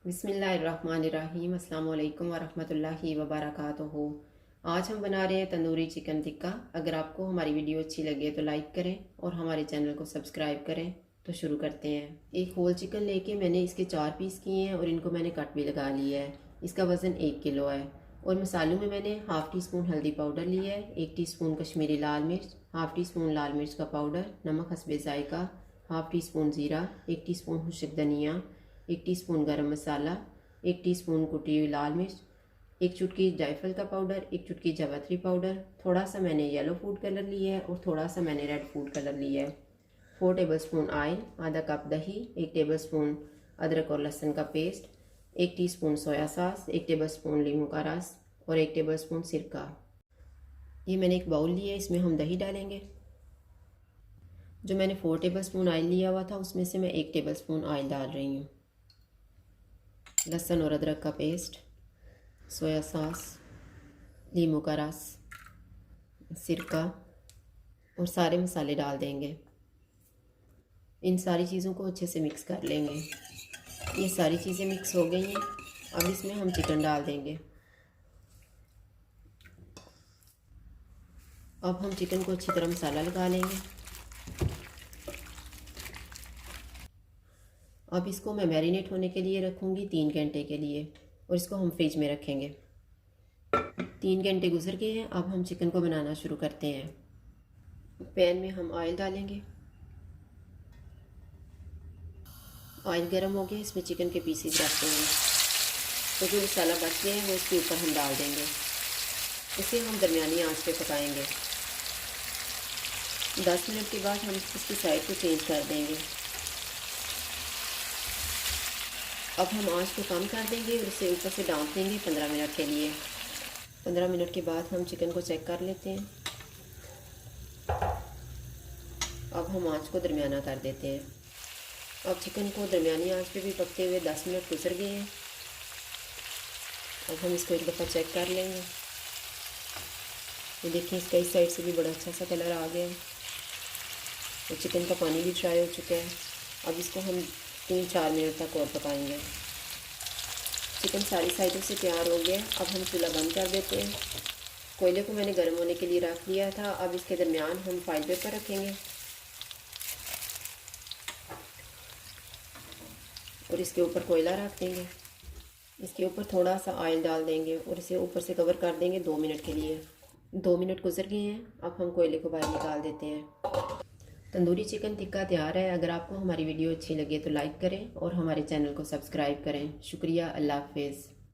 बिस्मिल्लाहिर्रहमानिर्रहीम अस्सलाम वालेकुम वरहमतुल्लाहि वबरकातुहू। आज हम बना रहे हैं तंदूरी चिकन टिक्का। अगर आपको हमारी वीडियो अच्छी लगे तो लाइक करें और हमारे चैनल को सब्सक्राइब करें। तो शुरू करते हैं। एक होल चिकन लेके मैंने इसके 4 पीस किए हैं और इनको मैंने कट भी लगा लिया है। इसका वज़न 1 किलो है। और मसालों में मैंने हाफ़ टी स्पून हल्दी पाउडर लिया है, 1 टीस्पून कश्मीरी लाल मिर्च, हाफ़ टी स्पून लाल मिर्च का पाउडर, नमक हस्बे ज़ायका, हाफ़ टी स्पून ज़ीरा, 1 टीस्पून खुश्क धनिया, 1 टीस्पून गरम मसाला, 1 टीस्पून कुटी हुई लाल मिर्च, 1 चुटकी जायफल का पाउडर, 1 चुटकी जावित्री पाउडर, थोड़ा सा मैंने येलो फूड कलर लिया है और थोड़ा सा मैंने रेड फूड कलर लिया है, 4 टेबलस्पून ऑयल, आधा कप दही, 1 टेबलस्पून अदरक और लहसुन का paste, 1 teaspoon soya sauce, 1 tablespoon नींबू का रस और 1 टेबलस्पून सिरका। ये मैंने एक बाउल लिया है, इसमें हम दही डालेंगे। जो मैंने 4 टेबलस्पून ऑयल लिया हुआ था उसमें से मैं 1 टेबलस्पून ऑयल डाल रही हूँ। लहसुन और अदरक का पेस्ट, सोया सॉस, नींबू का रस, सिरका और सारे मसाले डाल देंगे। इन सारी चीज़ों को अच्छे से मिक्स कर लेंगे। ये सारी चीज़ें मिक्स हो गई हैं। अब इसमें हम चिकन डाल देंगे। अब हम चिकन को अच्छी तरह मसाला लगा लेंगे। अब इसको मैं मैरिनेट होने के लिए रखूँगी 3 घंटे के लिए और इसको हम फ्रिज में रखेंगे। 3 घंटे गुजर गए हैं। अब हम चिकन को बनाना शुरू करते हैं। पैन में हम ऑयल डालेंगे। ऑयल गर्म हो गया, इसमें चिकन के पीसेस रख देंगे। तो जो मसाला बच गया है वो इसके ऊपर हम डाल देंगे। इसे हम दरमियानी आंच पे पकाएंगे। 10 मिनट के बाद हम इसकी साइड को चेंज कर देंगे। अब हम आंच को कम कर देंगे और इसे ऊपर से ढाँप देंगे 15 मिनट के लिए। 15 मिनट के बाद हम चिकन को चेक कर लेते हैं। अब हम आंच को दरमियाना कर देते हैं। अब चिकन को दरमियानी आंच पे भी पकते हुए 10 मिनट गुजर गए हैं। अब हम इसको एक दफ़ा चेक कर लेंगे। ये देखिए, इसका इस साइड से भी बड़ा अच्छा सा कलर आ गया है और चिकन का पानी भी ड्राई हो चुका है। अब इसको हम 3-4 मिनट तक और पकाएंगे। चिकन सारी साइडों से तैयार हो गया है। अब हम चूल्हा बंद कर देते हैं। कोयले को मैंने गर्म होने के लिए रख लिया था। अब इसके दरमियान हम फॉइल पेपर रखेंगे और इसके ऊपर कोयला रख देंगे। इसके ऊपर थोड़ा सा ऑयल डाल देंगे और इसे ऊपर से कवर कर देंगे 2 मिनट के लिए। 2 मिनट गुजर गए हैं। अब हम कोयले को बाहर निकाल देते हैं। तंदूरी चिकन टिक्का तैयार है। अगर आपको हमारी वीडियो अच्छी लगे तो लाइक करें और हमारे चैनल को सब्सक्राइब करें। शुक्रिया। अल्लाह हाफिज़।